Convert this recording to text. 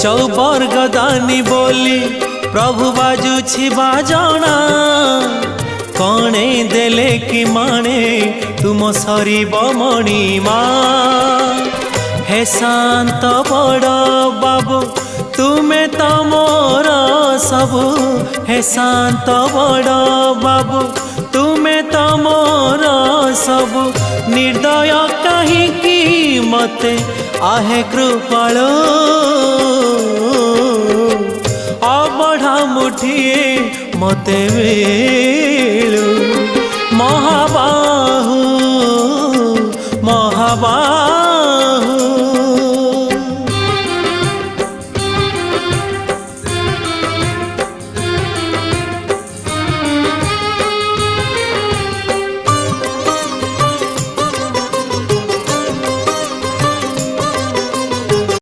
चौबर्ग दानी बोली प्रभु बाजुछि बाजना कणे देले कि माणे तुम सरीब मणिमा हे शांत बड़ बाबू तुमे तो मोर सबु हे शांत बड़ बाबू तुमे तो मोर सबु निर्दय कहीं मते आहे कृपाल अबढ़ा मुठिए मते मिलू महाबाहु महाबाहु